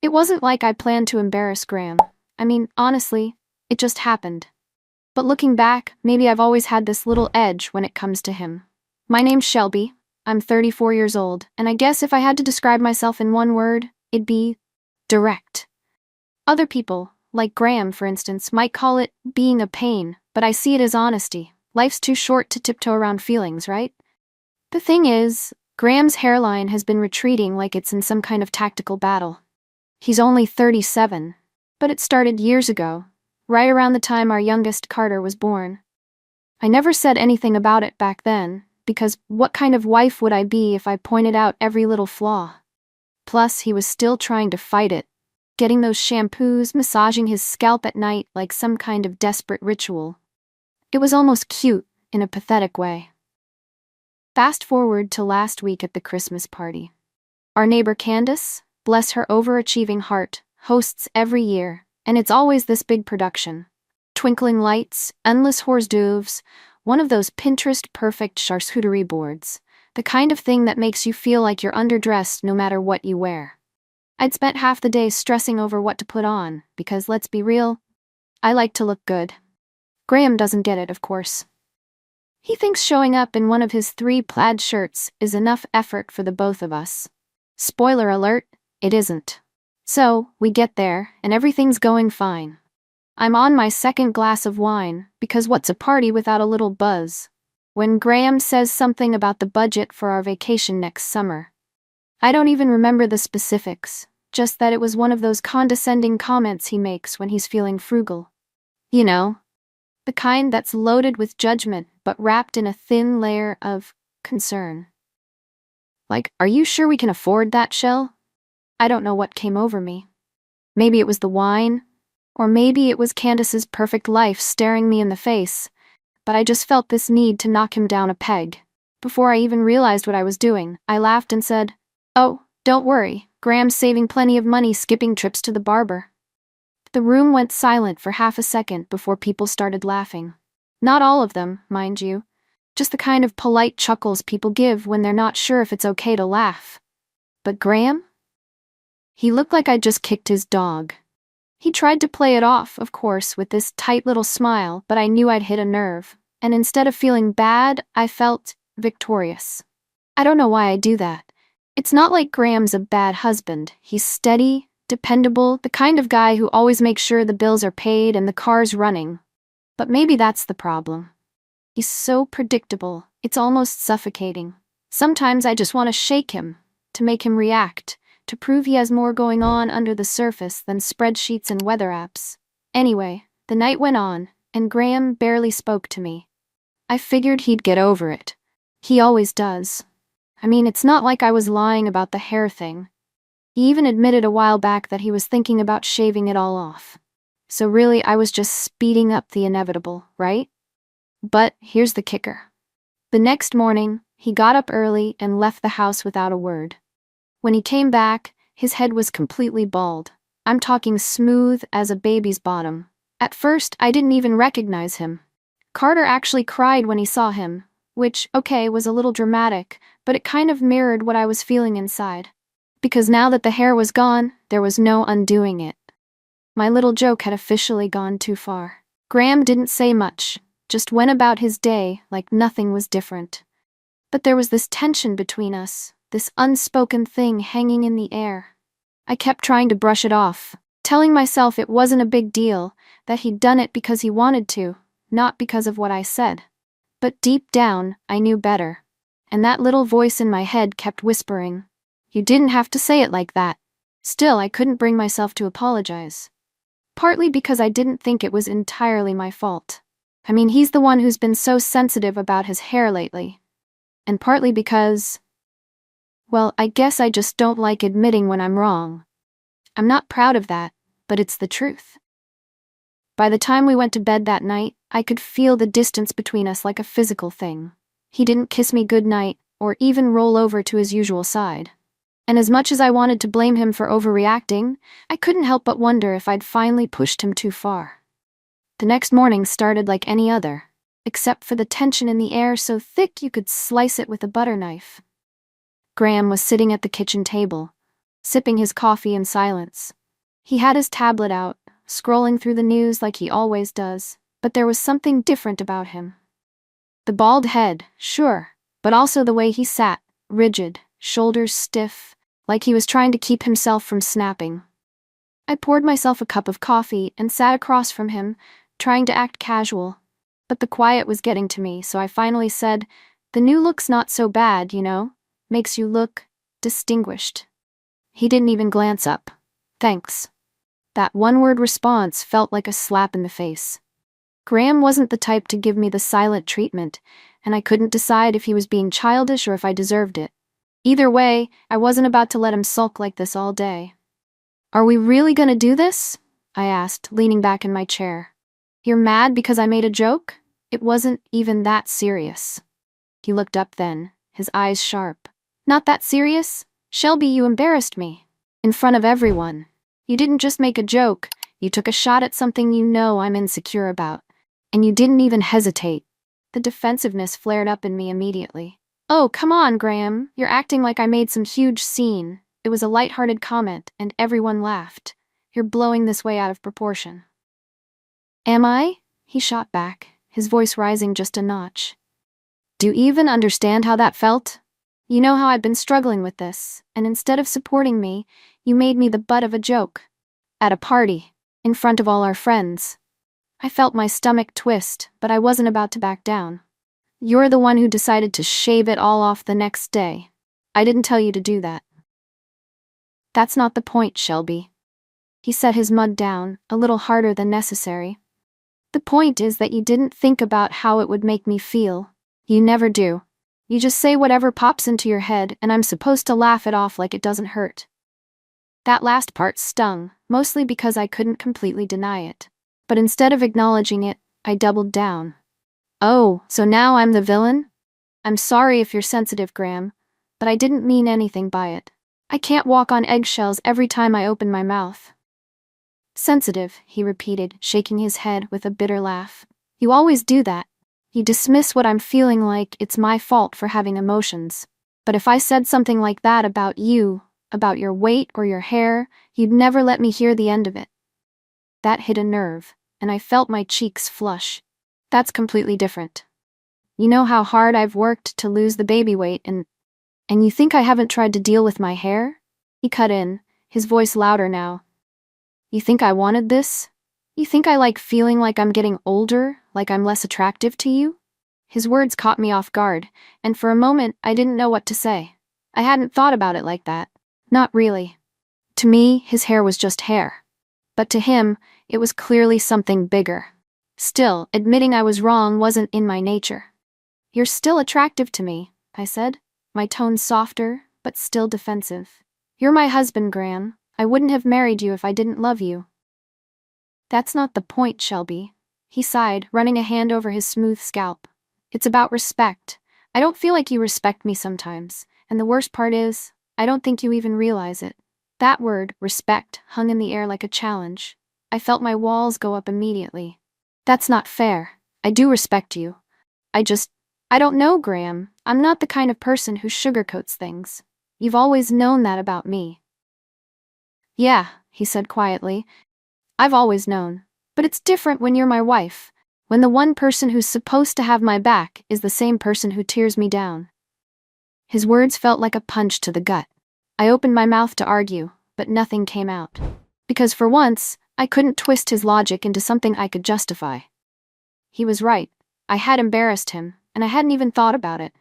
It wasn't like I planned to embarrass Graham. I mean, honestly, it just happened. But looking back, maybe I've always had this little edge when it comes to him. My name's Shelby. I'm 34 years old, and I guess if I had to describe myself in one word, it'd be direct. Other people, like Graham for instance, might call it being a pain, but I see it as honesty. Life's too short to tiptoe around feelings, right? The thing is, Graham's hairline has been retreating like it's in some kind of tactical battle. He's only 37, but it started years ago, right around the time our youngest Carter was born. I never said anything about it back then, because what kind of wife would I be if I pointed out every little flaw? Plus, he was still trying to fight it, getting those shampoos, massaging his scalp at night like some kind of desperate ritual. It was almost cute, in a pathetic way. Fast forward to last week at the Christmas party. Our neighbor Candace, bless her overachieving heart, hosts every year, and it's always this big production. Twinkling lights, endless hors d'oeuvres, one of those Pinterest-perfect charcuterie boards, the kind of thing that makes you feel like you're underdressed no matter what you wear. I'd spent half the day stressing over what to put on, because let's be real, I like to look good. Graham doesn't get it, of course. He thinks showing up in one of his 3 plaid shirts is enough effort for the both of us. Spoiler alert, it isn't. So, we get there, and everything's going fine. I'm on my 2nd glass of wine, because what's a party without a little buzz? When Graham says something about the budget for our vacation next summer. I don't even remember the specifics, just that it was one of those condescending comments he makes when he's feeling frugal. You know, the kind that's loaded with judgment but wrapped in a thin layer of concern. Like, are you sure we can afford that, Shell? I don't know what came over me. Maybe it was the wine, or maybe it was Candace's perfect life staring me in the face, but I just felt this need to knock him down a peg. Before I even realized what I was doing, I laughed and said, "Oh, don't worry, Graham's saving plenty of money skipping trips to the barber." The room went silent for half a second before people started laughing. Not all of them, mind you. Just the kind of polite chuckles people give when they're not sure if it's okay to laugh. But Graham? He looked like I'd just kicked his dog. He tried to play it off, of course, with this tight little smile, but I knew I'd hit a nerve, and instead of feeling bad, I felt victorious. I don't know why I do that. It's not like Graham's a bad husband. He's steady, dependable, the kind of guy who always makes sure the bills are paid and the car's running. But maybe that's the problem. He's so predictable, it's almost suffocating. Sometimes I just want to shake him, to make him react, to prove he has more going on under the surface than spreadsheets and weather apps. Anyway, the night went on, and Graham barely spoke to me. I figured he'd get over it. He always does. I mean, it's not like I was lying about the hair thing. He even admitted a while back that he was thinking about shaving it all off. So really, I was just speeding up the inevitable, right? But here's the kicker. The next morning, he got up early and left the house without a word. When he came back, his head was completely bald. I'm talking smooth as a baby's bottom. At first, I didn't even recognize him. Carter actually cried when he saw him, which, okay, was a little dramatic, but it kind of mirrored what I was feeling inside. Because now that the hair was gone, there was no undoing it. My little joke had officially gone too far. Graham didn't say much, just went about his day like nothing was different. But there was this tension between us, this unspoken thing hanging in the air. I kept trying to brush it off, telling myself it wasn't a big deal, that he'd done it because he wanted to, not because of what I said. But deep down, I knew better. And that little voice in my head kept whispering, "You didn't have to say it like that." Still, I couldn't bring myself to apologize. Partly because I didn't think it was entirely my fault. I mean, he's the one who's been so sensitive about his hair lately. And partly because, well, I guess I just don't like admitting when I'm wrong. I'm not proud of that, but it's the truth. By the time we went to bed that night, I could feel the distance between us like a physical thing. He didn't kiss me goodnight, or even roll over to his usual side. And as much as I wanted to blame him for overreacting, I couldn't help but wonder if I'd finally pushed him too far. The next morning started like any other, except for the tension in the air so thick you could slice it with a butter knife. Graham was sitting at the kitchen table, sipping his coffee in silence. He had his tablet out, scrolling through the news like he always does, but there was something different about him. The bald head, sure, but also the way he sat, rigid, shoulders stiff, like he was trying to keep himself from snapping. I poured myself a cup of coffee and sat across from him, trying to act casual. But the quiet was getting to me, so I finally said, "The new look's not so bad, you know? Makes you look distinguished." He didn't even glance up. "Thanks." That one-word response felt like a slap in the face. Graham wasn't the type to give me the silent treatment, and I couldn't decide if he was being childish or if I deserved it. Either way, I wasn't about to let him sulk like this all day. "Are we really gonna do this?" I asked, leaning back in my chair. "You're mad because I made a joke? It wasn't even that serious." He looked up then, his eyes sharp. "Not that serious? Shelby, you embarrassed me. In front of everyone. You didn't just make a joke, you took a shot at something you know I'm insecure about. And you didn't even hesitate." The defensiveness flared up in me immediately. "Oh, come on, Graham, you're acting like I made some huge scene. It was a lighthearted comment, and everyone laughed. You're blowing this way out of proportion." "Am I?" he shot back, his voice rising just a notch. "Do you even understand how that felt? You know how I've been struggling with this, and instead of supporting me, you made me the butt of a joke. At a party, in front of all our friends." I felt my stomach twist, but I wasn't about to back down. "You're the one who decided to shave it all off the next day. I didn't tell you to do that." "That's not the point, Shelby." He set his mug down, a little harder than necessary. "The point is that you didn't think about how it would make me feel. You never do. You just say whatever pops into your head, and I'm supposed to laugh it off like it doesn't hurt." That last part stung, mostly because I couldn't completely deny it. But instead of acknowledging it, I doubled down. "Oh, so now I'm the villain? I'm sorry if you're sensitive, Graham, but I didn't mean anything by it. I can't walk on eggshells every time I open my mouth." "Sensitive," he repeated, shaking his head with a bitter laugh. "You always do that. You dismiss what I'm feeling like it's my fault for having emotions. But if I said something like that about you, about your weight or your hair, you'd never let me hear the end of it." That hit a nerve, and I felt my cheeks flush. "That's completely different. You know how hard I've worked to lose the baby weight, and you think I haven't tried to deal with my hair?" He cut in, his voice louder now. "You think I wanted this? You think I like feeling like I'm getting older, like I'm less attractive to you?" His words caught me off guard, and for a moment I didn't know what to say. I hadn't thought about it like that. Not really. To me, his hair was just hair. But to him, it was clearly something bigger. Still, admitting I was wrong wasn't in my nature. "You're still attractive to me," I said, my tone softer, but still defensive. "You're my husband, Graham. I wouldn't have married you if I didn't love you." "That's not the point, Shelby." He sighed, running a hand over his smooth scalp. "It's about respect. I don't feel like you respect me sometimes, and the worst part is, I don't think you even realize it." That word, respect, hung in the air like a challenge. I felt my walls go up immediately. "That's not fair. I do respect you. I don't know, Graham. I'm not the kind of person who sugarcoats things. You've always known that about me." "Yeah," he said quietly. "I've always known. But it's different when you're my wife, when the one person who's supposed to have my back is the same person who tears me down." His words felt like a punch to the gut. I opened my mouth to argue, but nothing came out. Because for once, I couldn't twist his logic into something I could justify. He was right. I had embarrassed him, and I hadn't even thought about it.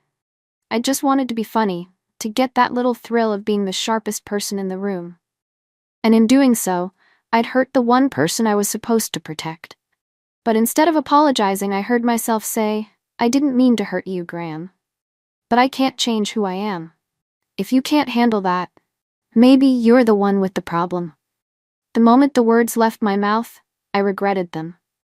I just wanted to be funny, to get that little thrill of being the sharpest person in the room. And in doing so, I'd hurt the one person I was supposed to protect. But instead of apologizing, I heard myself say, "I didn't mean to hurt you, Graham. But I can't change who I am. If you can't handle that, maybe you're the one with the problem." The moment the words left my mouth, I regretted them.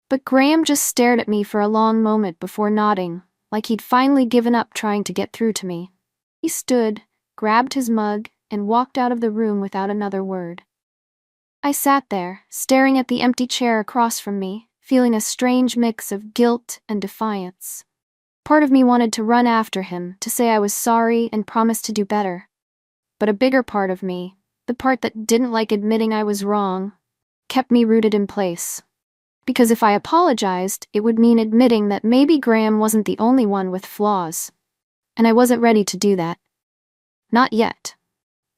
But Graham just stared at me for a long moment before nodding, like he'd finally given up trying to get through to me. He stood, grabbed his mug, and walked out of the room without another word. I sat there, staring at the empty chair across from me, feeling a strange mix of guilt and defiance. Part of me wanted to run after him, to say I was sorry and promise to do better. But a bigger part of me, the part that didn't like admitting I was wrong, kept me rooted in place. Because if I apologized, it would mean admitting that maybe Graham wasn't the only one with flaws. And I wasn't ready to do that. Not yet.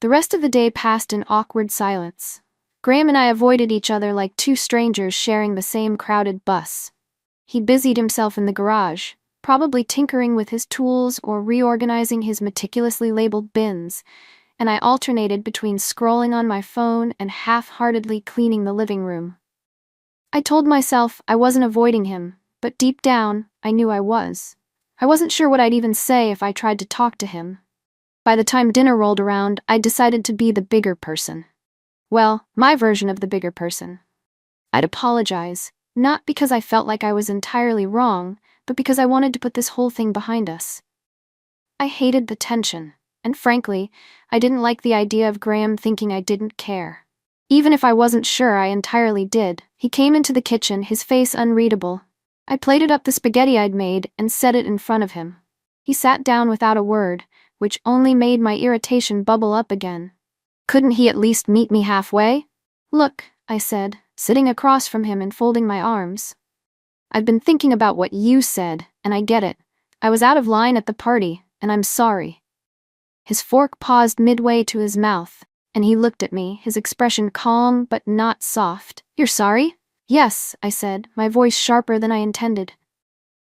The rest of the day passed in awkward silence. Graham and I avoided each other like two strangers sharing the same crowded bus. He busied himself in the garage, probably tinkering with his tools or reorganizing his meticulously labeled bins, and I alternated between scrolling on my phone and half-heartedly cleaning the living room. I told myself I wasn't avoiding him, but deep down, I knew I was. I wasn't sure what I'd even say if I tried to talk to him. By the time dinner rolled around, I decided to be the bigger person. Well, my version of the bigger person. I'd apologize, not because I felt like I was entirely wrong, but because I wanted to put this whole thing behind us. I hated the tension, and frankly, I didn't like the idea of Graham thinking I didn't care. Even if I wasn't sure I entirely did, he came into the kitchen, his face unreadable. I plated up the spaghetti I'd made and set it in front of him. He sat down without a word, which only made my irritation bubble up again. Couldn't he at least meet me halfway? Look, I said, sitting across from him and folding my arms. I've been thinking about what you said, and I get it. I was out of line at the party, and I'm sorry. His fork paused midway to his mouth, and he looked at me, his expression calm but not soft. You're sorry? Yes, I said, my voice sharper than I intended.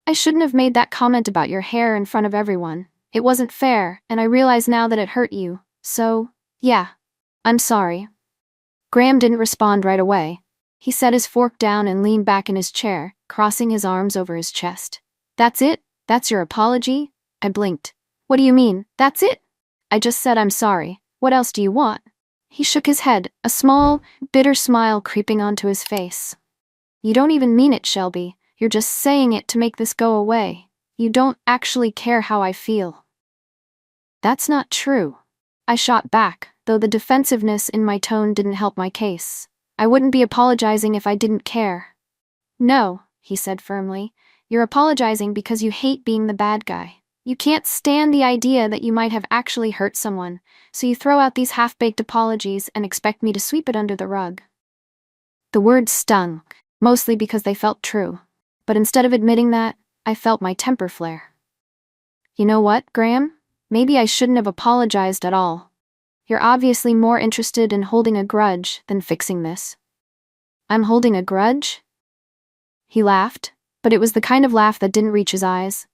I shouldn't have made that comment about your hair in front of everyone. It wasn't fair, and I realize now that it hurt you. So, yeah, I'm sorry. Graham didn't respond right away. He set his fork down and leaned back in his chair, crossing his arms over his chest. That's it? That's your apology? I blinked. What do you mean, that's it? I just said I'm sorry. What else do you want? He shook his head, a small, bitter smile creeping onto his face. You don't even mean it, Shelby. You're just saying it to make this go away. You don't actually care how I feel. That's not true. I shot back, though the defensiveness in my tone didn't help my case. I wouldn't be apologizing if I didn't care. No, he said firmly. You're apologizing because you hate being the bad guy. You can't stand the idea that you might have actually hurt someone, so you throw out these half-baked apologies and expect me to sweep it under the rug. The words stung, mostly because they felt true. But instead of admitting that, I felt my temper flare. You know what, Graham? Maybe I shouldn't have apologized at all. You're obviously more interested in holding a grudge than fixing this. I'm holding a grudge? He laughed, but it was the kind of laugh that didn't reach his eyes.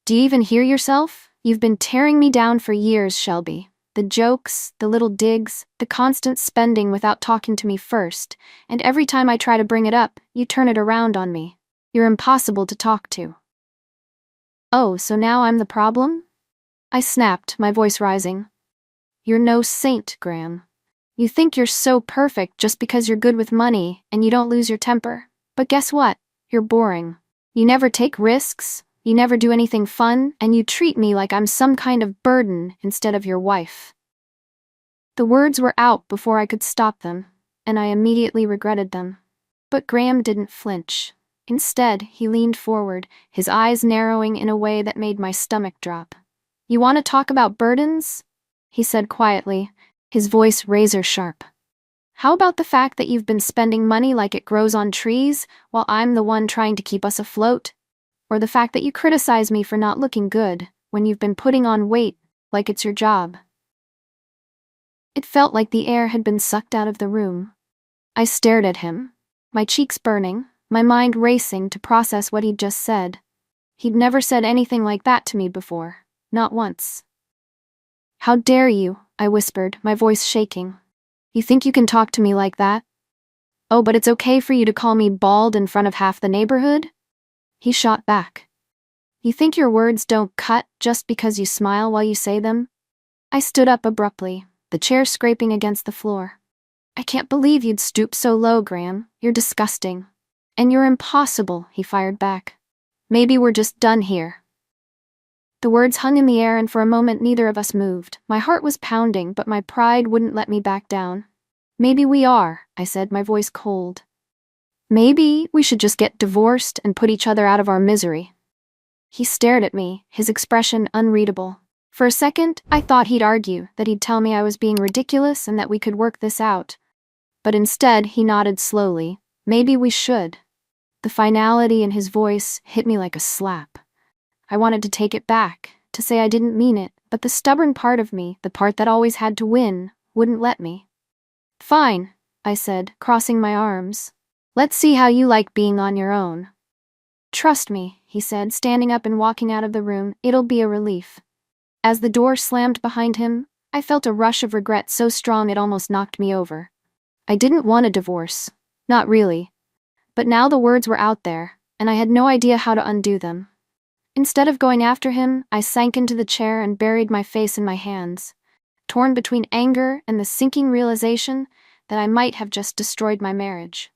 Do you even hear yourself? You've been tearing me down for years, Shelby. The jokes, the little digs, the constant spending without talking to me first, and every time I try to bring it up, you turn it around on me. You're impossible to talk to. Oh, so now I'm the problem? I snapped, my voice rising. You're no saint, Graham. You think you're so perfect just because you're good with money and you don't lose your temper. But guess what? You're boring. You never take risks, you never do anything fun, and you treat me like I'm some kind of burden instead of your wife. The words were out before I could stop them, and I immediately regretted them. But Graham didn't flinch. Instead, he leaned forward, his eyes narrowing in a way that made my stomach drop. You want to talk about burdens? He said quietly, his voice razor-sharp. How about the fact that you've been spending money like it grows on trees, while I'm the one trying to keep us afloat? Or the fact that you criticize me for not looking good, when you've been putting on weight, like it's your job? It felt like the air had been sucked out of the room. I stared at him, my cheeks burning, my mind racing to process what he'd just said. He'd never said anything like that to me before, not once. How dare you, I whispered, my voice shaking. You think you can talk to me like that? Oh, but it's okay for you to call me bald in front of half the neighborhood? He shot back. You think your words don't cut just because you smile while you say them? I stood up abruptly, the chair scraping against the floor. I can't believe you'd stoop so low, Graham. You're disgusting. And you're impossible, he fired back. Maybe we're just done here. The words hung in the air, and for a moment neither of us moved. My heart was pounding, but my pride wouldn't let me back down. Maybe we are, I said, my voice cold. Maybe we should just get divorced and put each other out of our misery. He stared at me, his expression unreadable. For a second, I thought he'd argue, that he'd tell me I was being ridiculous and that we could work this out. But instead, he nodded slowly. Maybe we should. The finality in his voice hit me like a slap. I wanted to take it back, to say I didn't mean it, but the stubborn part of me, the part that always had to win, wouldn't let me. Fine, I said, crossing my arms. Let's see how you like being on your own. Trust me, he said, standing up and walking out of the room. It'll be a relief. As the door slammed behind him, I felt a rush of regret so strong it almost knocked me over. I didn't want a divorce. Not really. But now the words were out there, and I had no idea how to undo them. Instead of going after him, I sank into the chair and buried my face in my hands, torn between anger and the sinking realization that I might have just destroyed my marriage.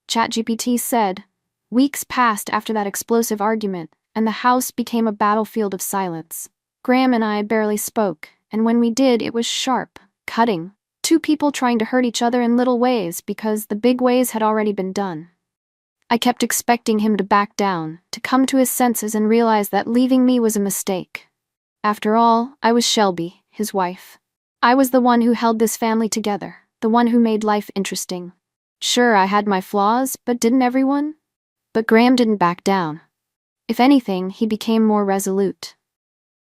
ChatGPT said, weeks passed after that explosive argument, and the house became a battlefield of silence. Graham and I barely spoke, and when we did, it was sharp, cutting. Two people trying to hurt each other in little ways because the big ways had already been done. I kept expecting him to back down, to come to his senses and realize that leaving me was a mistake. After all, I was Shelby, his wife. I was the one who held this family together, the one who made life interesting. Sure, I had my flaws, but didn't everyone? But Graham didn't back down. If anything, he became more resolute.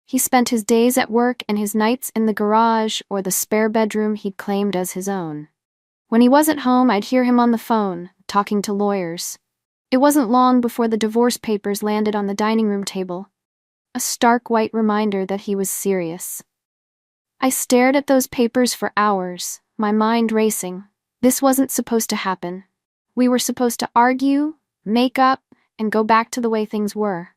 He spent his days at work and his nights in the garage or the spare bedroom he'd claimed as his own. When he wasn't home, I'd hear him on the phone, talking to lawyers. It wasn't long before the divorce papers landed on the dining room table, a stark white reminder that he was serious. I stared at those papers for hours, my mind racing. This wasn't supposed to happen. We were supposed to argue, make up, and go back to the way things were.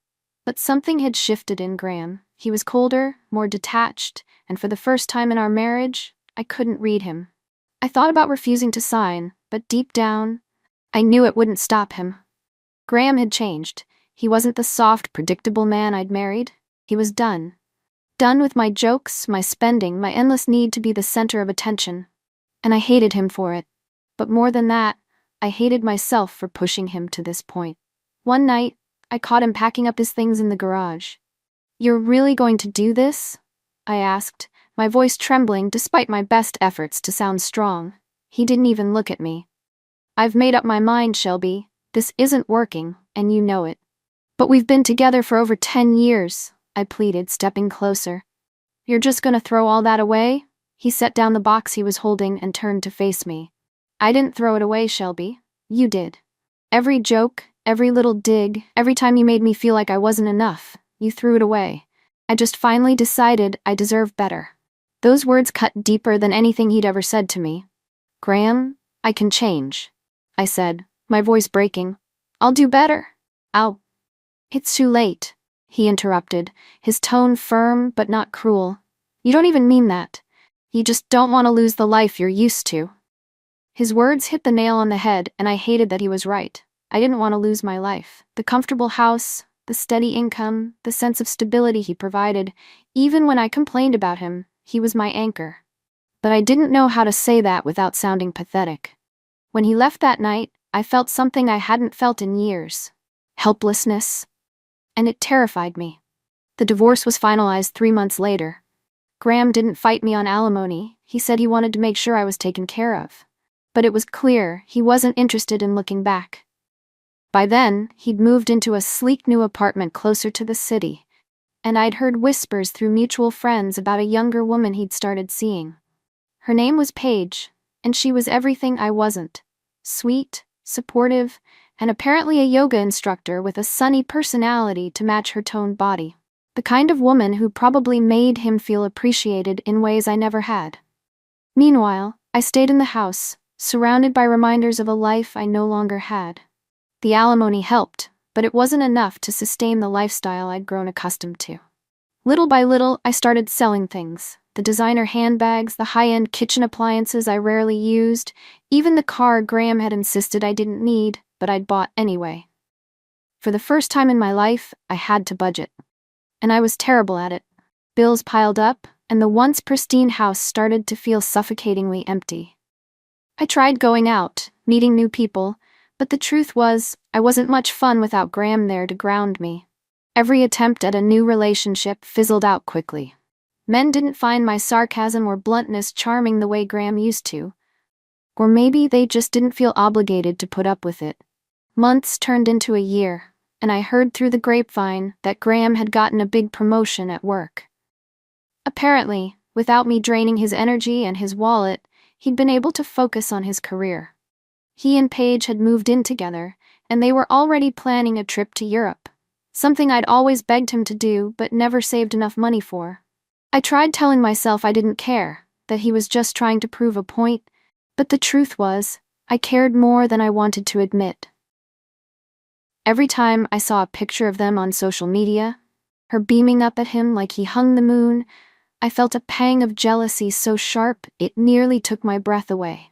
But something had shifted in Graham. He was colder, more detached, and for the first time in our marriage, I couldn't read him. I thought about refusing to sign, but deep down, I knew it wouldn't stop him. Graham had changed. He wasn't the soft, predictable man I'd married. He was done. Done with my jokes, my spending, my endless need to be the center of attention. And I hated him for it. But more than that, I hated myself for pushing him to this point. One night, I caught him packing up his things in the garage. "You're really going to do this?" I asked, my voice trembling despite my best efforts to sound strong. He didn't even look at me. "I've made up my mind, Shelby. This isn't working, and you know it." "But we've been together for over 10 years, I pleaded, stepping closer. "You're just gonna throw all that away?" He set down the box he was holding and turned to face me. "I didn't throw it away, Shelby. You did. Every joke, every little dig, every time you made me feel like I wasn't enough, you threw it away. I just finally decided I deserve better." Those words cut deeper than anything he'd ever said to me. "Graham, I can change," I said, my voice breaking. "I'll do better. It's too late," he interrupted, his tone firm but not cruel. "You don't even mean that. You just don't want to lose the life you're used to." His words hit the nail on the head, and I hated that he was right. I didn't want to lose my life. The comfortable house, the steady income, the sense of stability he provided. Even when I complained about him, he was my anchor. But I didn't know how to say that without sounding pathetic. When he left that night, I felt something I hadn't felt in years. Helplessness. And it terrified me. The divorce was finalized 3 months later. Graham didn't fight me on alimony. He said he wanted to make sure I was taken care of. But it was clear he wasn't interested in looking back. By then, he'd moved into a sleek new apartment closer to the city, and I'd heard whispers through mutual friends about a younger woman he'd started seeing. Her name was Paige, and she was everything I wasn't. Sweet, supportive, and apparently a yoga instructor with a sunny personality to match her toned body. The kind of woman who probably made him feel appreciated in ways I never had. Meanwhile, I stayed in the house, surrounded by reminders of a life I no longer had. The alimony helped, but it wasn't enough to sustain the lifestyle I'd grown accustomed to. Little by little, I started selling things. The designer handbags, the high-end kitchen appliances I rarely used, even the car Graham had insisted I didn't need, but I'd bought anyway. For the first time in my life, I had to budget. And I was terrible at it. Bills piled up, and the once pristine house started to feel suffocatingly empty. I tried going out, meeting new people, but the truth was, I wasn't much fun without Graham there to ground me. Every attempt at a new relationship fizzled out quickly. Men didn't find my sarcasm or bluntness charming the way Graham used to. Or maybe they just didn't feel obligated to put up with it. Months turned into a year, and I heard through the grapevine that Graham had gotten a big promotion at work. Apparently, without me draining his energy and his wallet, he'd been able to focus on his career. He and Paige had moved in together, and they were already planning a trip to Europe, something I'd always begged him to do but never saved enough money for. I tried telling myself I didn't care, that he was just trying to prove a point, but the truth was, I cared more than I wanted to admit. Every time I saw a picture of them on social media, her beaming up at him like he hung the moon, I felt a pang of jealousy so sharp it nearly took my breath away.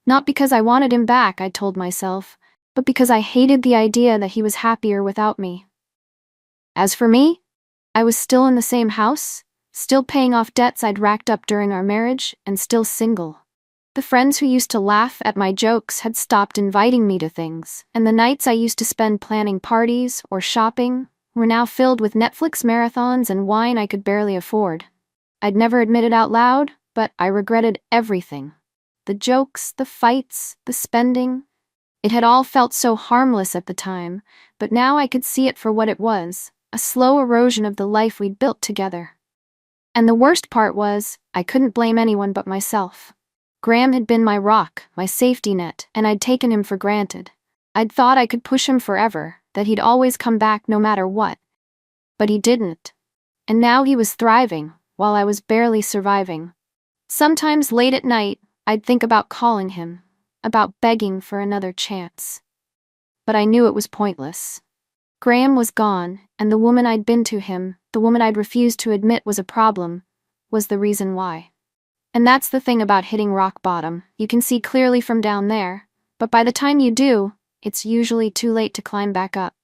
Not because I wanted him back, I told myself, but because I hated the idea that he was happier without me. As for me, I was still in the same house, still paying off debts I'd racked up during our marriage, and still single. The friends who used to laugh at my jokes had stopped inviting me to things, and the nights I used to spend planning parties or shopping were now filled with Netflix marathons and wine I could barely afford. I'd never admit it out loud, but I regretted everything. The jokes, the fights, the spending. It had all felt so harmless at the time, but now I could see it for what it was, a slow erosion of the life we'd built together. And the worst part was, I couldn't blame anyone but myself. Graham had been my rock, my safety net, and I'd taken him for granted. I'd thought I could push him forever, that he'd always come back no matter what. But he didn't. And now he was thriving, while I was barely surviving. Sometimes late at night, I'd think about calling him, about begging for another chance. But I knew it was pointless. Graham was gone, and the woman I'd been to him, the woman I'd refused to admit was a problem, was the reason why. And that's the thing about hitting rock bottom, you can see clearly from down there, but by the time you do, it's usually too late to climb back up.